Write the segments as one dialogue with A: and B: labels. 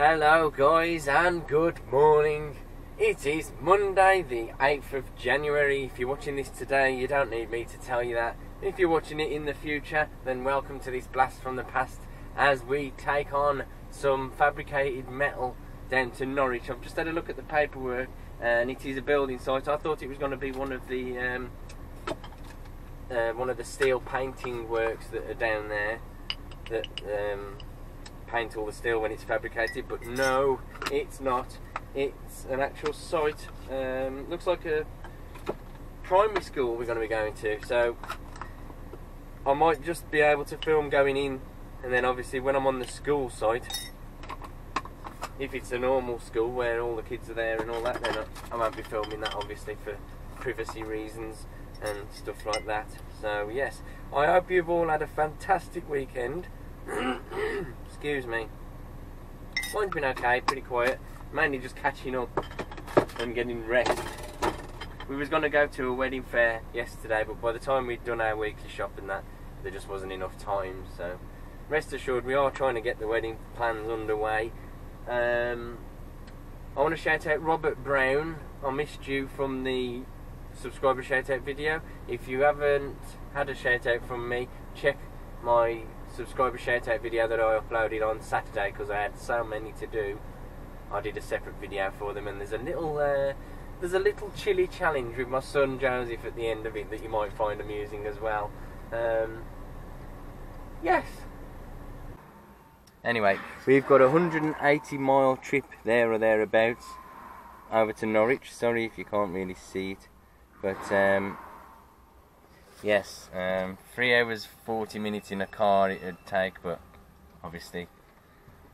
A: Hello guys and good morning. It is Monday the 8th of January. If you're watching this today, you don't need me to tell you that. If you're watching it in the future, then welcome to this blast from the past as we take on some fabricated metal down to Norwich. I've just had a look at the paperwork and it is a building site. I thought it was going to be one of the steel painting works that are down there that paint all the steel when it's fabricated, but no, it's not. It's an actual site. Looks like a primary school we're going to be going to, so I might just be able to film going in, and then obviously when I'm on the school site, if it's a normal school where all the kids are there and all that, then I won't be filming that, obviously, for privacy reasons and stuff like that. So yes, I hope you've all had a fantastic weekend. Excuse me. Mine's been okay, pretty quiet. Mainly just catching up and getting rest. We was going to go to a wedding fair yesterday, but by the time we'd done our weekly shop and that, there just wasn't enough time. So rest assured, we are trying to get the wedding plans underway. I want to shout out Robert Brown. I missed you from the subscriber shout out video. If you haven't had a shout out from me, check my subscriber shout out video that I uploaded on Saturday, because I had so many to do. I did a separate video for them, and there's a little chili challenge with my son Joseph at the end of it that you might find amusing as well. Yes. Anyway, we've got a 180-mile trip there or thereabouts over to Norwich. Sorry if you can't really see it, but yes, 3 hours 40 minutes in a car it would take, but obviously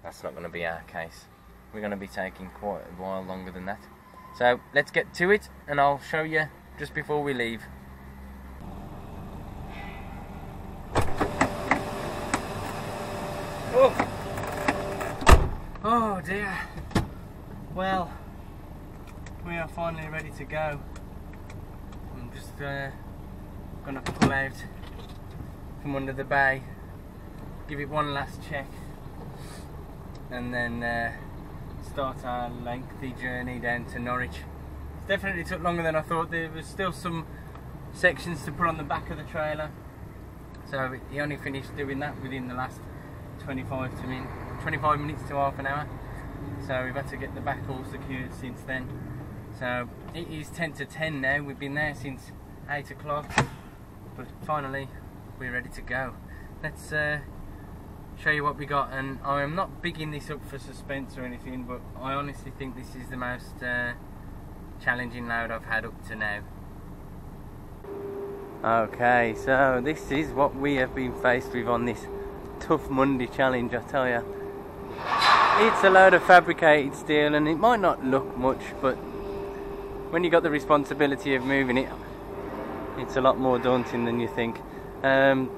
A: that's not going to be our case. We're going to be taking quite a while longer than that. So let's get to it, and I'll show you just before we leave. Oh dear. Well, we are finally ready to go. I'm just gonna pull out from under the bay, give it one last check, and then start our lengthy journey down to Norwich. It definitely took longer than I thought. There was still some sections to put on the back of the trailer, so he only finished doing that within the last 25 minutes to half an hour. So we've had to get the back all secured since then. So it is 10 to 10 now. We've been there since 8 o'clock, but finally we're ready to go. Let's show you what we got. And I am not bigging this up for suspense or anything, but I honestly think this is the most challenging load I've had up to now. Okay, so this is what we have been faced with on this tough Monday challenge, I tell you. It's a load of fabricated steel, and it might not look much, but when you got the responsibility of moving it, it's a lot more daunting than you think. The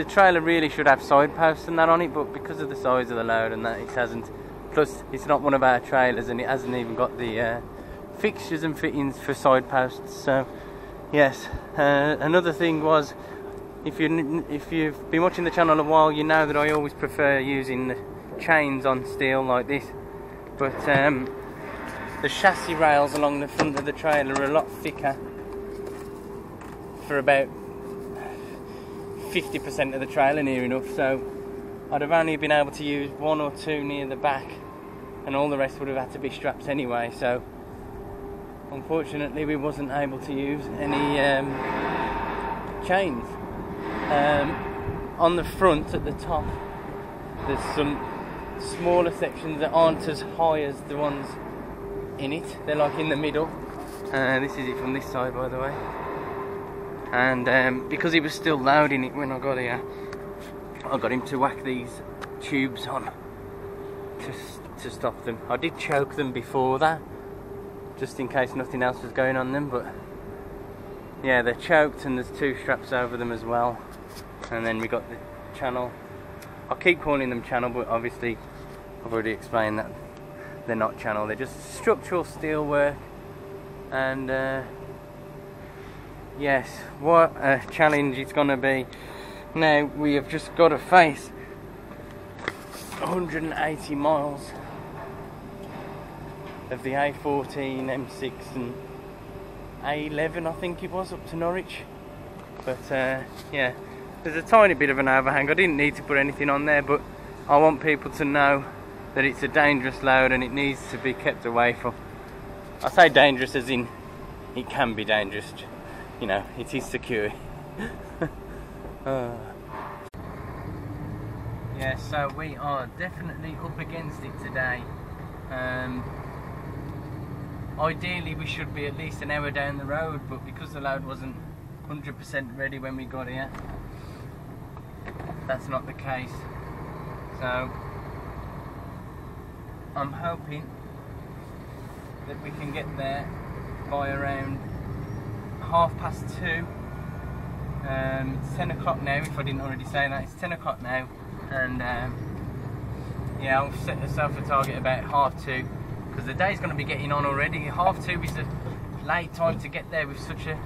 A: trailer really should have side posts and that on it, but because of the size of the load and that, it hasn't. Plus, it's not one of our trailers, and it hasn't even got the fixtures and fittings for side posts. So, yes. Another thing was, if you've been watching the channel a while, you know that I always prefer using the chains on steel like this. But the chassis rails along the front of the trailer are a lot thicker for about 50% of the trailer, near enough, so I'd have only been able to use one or two near the back, and all the rest would have had to be straps anyway. So unfortunately we wasn't able to use any chains. On the front at the top there's some smaller sections that aren't as high as the ones in it. They're like in the middle. This is it from this side, by the way. And because he was still loading it when I got here, I got him to whack these tubes on to stop them. I did choke them before that, just in case nothing else was going on them, but yeah, they're choked, and there's two straps over them as well. And then we got the channel. I keep calling them channel, but obviously I've already explained that they're not channel, they're just structural steel work. And yes, what a challenge it's gonna be. Now we have just got to face
B: 180 miles of the A14, M6 and A11 I think it was, up to Norwich. But yeah, there's a tiny bit of an overhang. I didn't need to put anything on there, but I want people to know that it's a dangerous load and it needs to be kept away from. I say dangerous as in it can be dangerous, you know, it is secure. Yeah, so we are definitely up against it today. Ideally we should be at least an hour down the road, but because the load wasn't 100% ready when we got here, that's not the case. So I'm hoping that we can get there by around 2:30. It's 10 o'clock now, if I didn't already say that. It's 10 o'clock now, and yeah, I'll set myself a target about 2:30, because the day's going to be getting on already. 2:30 is a late time to get there with such a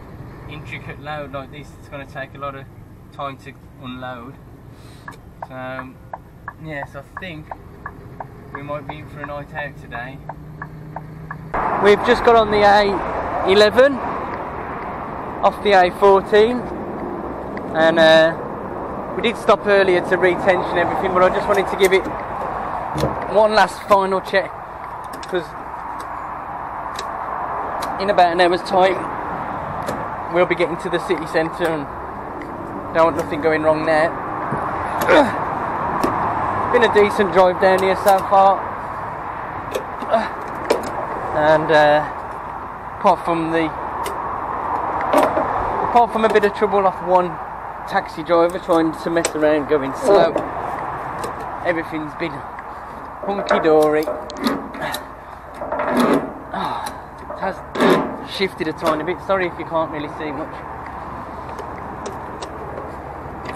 B: intricate load like this. It's going to take a lot of time to unload. So yes, I think we might be in for a night out today. We've just got on the A11 off the A14, and we did stop earlier to retension everything, but I just wanted to give it one last final check, because in about an hour's time we'll be getting to the city centre and don't want nothing going wrong there. Been a decent drive down here so far, and apart from a bit of trouble off one taxi driver trying to mess around going slow, everything's been hunky-dory. It has shifted a tiny bit, sorry if you can't really see much.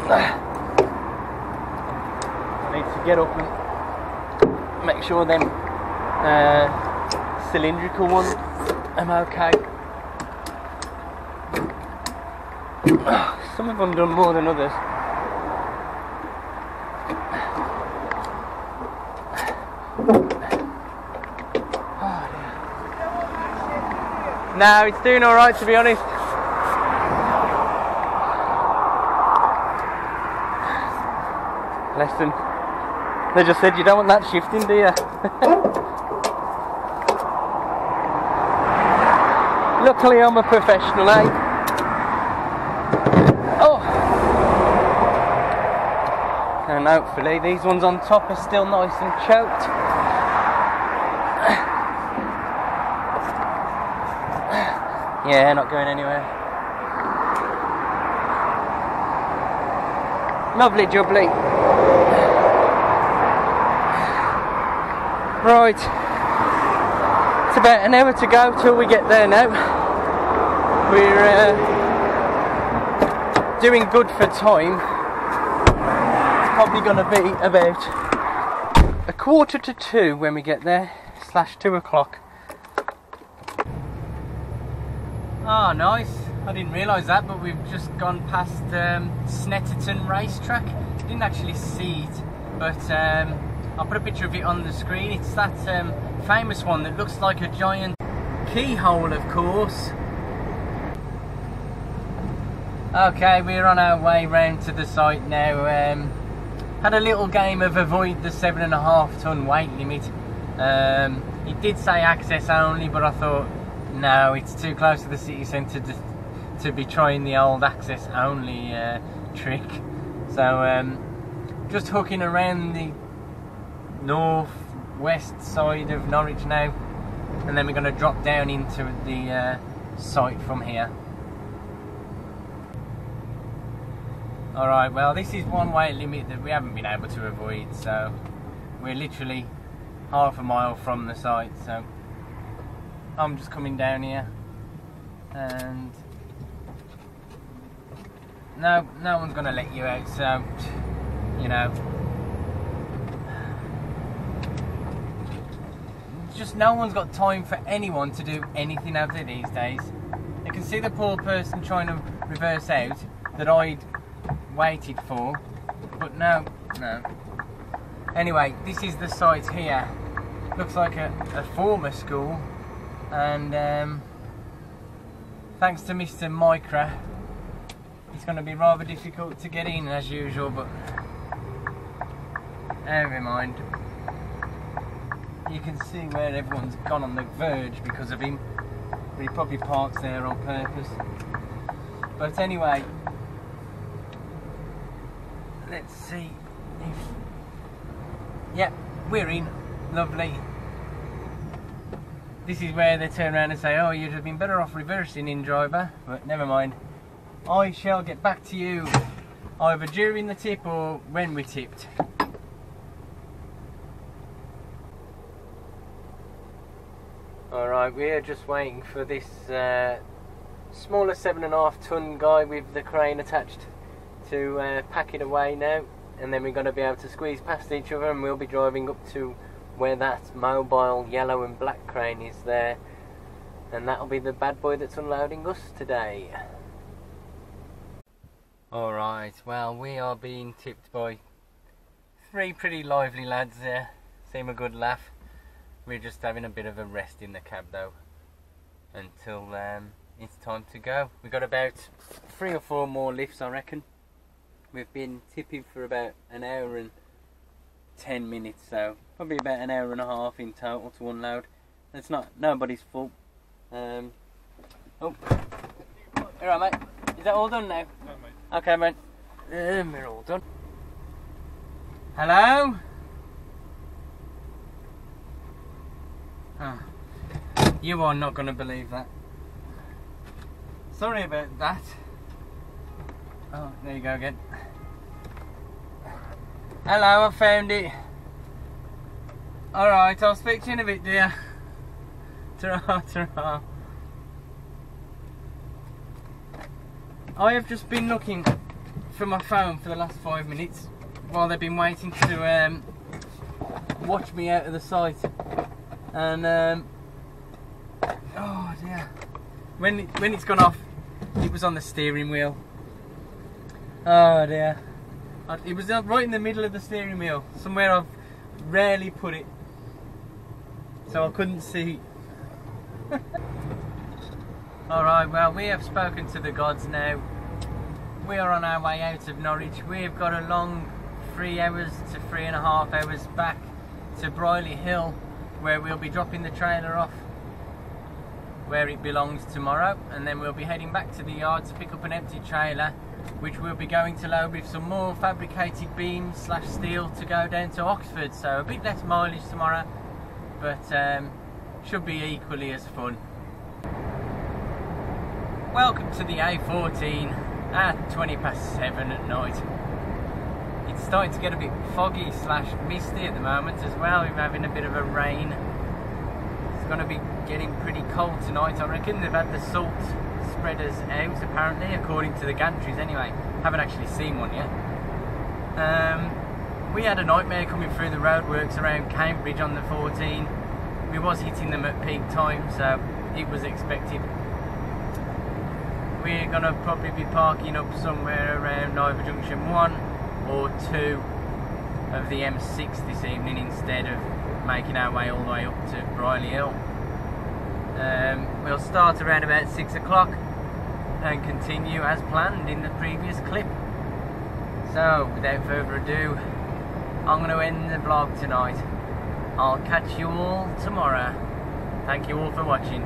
B: I need to get up and make sure them cylindrical ones I'm okay. Some of them done more than others. Oh, no, it's doing alright, to be honest. Listen, they just said you don't want that shifting, do you? Luckily I'm a professional, eh? Oh! And hopefully these ones on top are still nice and choked. Yeah, not going anywhere. Lovely jubbly. Right, it's about an hour to go till we get there now. We're doing good for time. It's probably going to be about 1:45 when we get there, /2 o'clock. Ah, nice. I didn't realise that, but we've just gone past Snetterton racetrack. Didn't actually see it, but I'll put a picture of it on the screen. It's that famous one that looks like a giant keyhole, of course. Okay, we're on our way round to the site now. Had a little game of avoid the 7.5 ton weight limit. It did say access only, but I thought, no, it's too close to the city centre to be trying the old access only trick. So just hooking around the north-west side of Norwich now, and then we're going to drop down into the site from here. Alright, well, this is one weight limit that we haven't been able to avoid, so we're literally half a mile from the site. So I'm just coming down here, and no one's going to let you out, so, you know, just no one's got time for anyone to do anything out there these days. You can see the poor person trying to reverse out that I'd waited for, but no. Anyway, this is the site here. Looks like a former school, and thanks to Mr. Micra, it's going to be rather difficult to get in as usual, but never mind. You can see where everyone's gone on the verge because of him. He probably parks there on purpose. But anyway, let's see if... Yep, we're in. Lovely. This is where they turn around and say, oh, you'd have been better off reversing in, driver. But never mind. I shall get back to you either during the tip or when we tipped. Alright, we're just waiting for this smaller 7.5 ton guy with the crane attached to pack it away now, and then we're going to be able to squeeze past each other, and we'll be driving up to where that mobile yellow and black crane is there, and that'll be the bad boy that's unloading us today. Alright, well, we are being tipped by 3 pretty lively lads there. Seem a good laugh. We're just having a bit of a rest in the cab though, until it's time to go. We've got about 3 or 4 more lifts, I reckon. We've been tipping for about an hour and 10 minutes, so probably about an hour and a half in total to unload. It's not nobody's fault. Oh, alright mate, is that all done now?
C: No mate.
B: Okay mate, we're all done. Hello? Oh, you are not going to believe that. Sorry about that. Oh, there you go again. Hello, I found it. Alright, I'll speak to you in a bit, dear. Ta-ra, ta-ra. I have just been looking for my phone for the last 5 minutes while they've been waiting to watch me out of the site. And oh dear, when it's gone off, it was on the steering wheel. Oh dear, it was right in the middle of the steering wheel, somewhere I've rarely put it, so I couldn't see. Alright, well, we have spoken to the gods now. We are on our way out of Norwich. We've got a long 3 hours to 3.5 hours back to Brierley Hill, where we'll be dropping the trailer off where it belongs tomorrow, and then we'll be heading back to the yard to pick up an empty trailer, which we'll be going to load with some more fabricated beams / steel to go down to Oxford. So a bit less mileage tomorrow, but should be equally as fun. Welcome to the A14 at 7:20 at night. It's starting to get a bit foggy / misty at the moment as well. We're having a bit of a rain. It's going to be getting pretty cold tonight, I reckon. They've had the salt spreaders out apparently, according to the gantries anyway. Haven't actually seen one yet. We had a nightmare coming through the roadworks around Cambridge on the 14. We was hitting them at peak time, so it was expected. We're going to probably be parking up somewhere around either junction 1 or 2 of the M6 this evening, instead of making our way all the way up to Brierley Hill. We'll start around about 6 o'clock and continue as planned in the previous clip. So without further ado, I'm going to end the vlog tonight. I'll catch you all tomorrow. Thank you all for watching.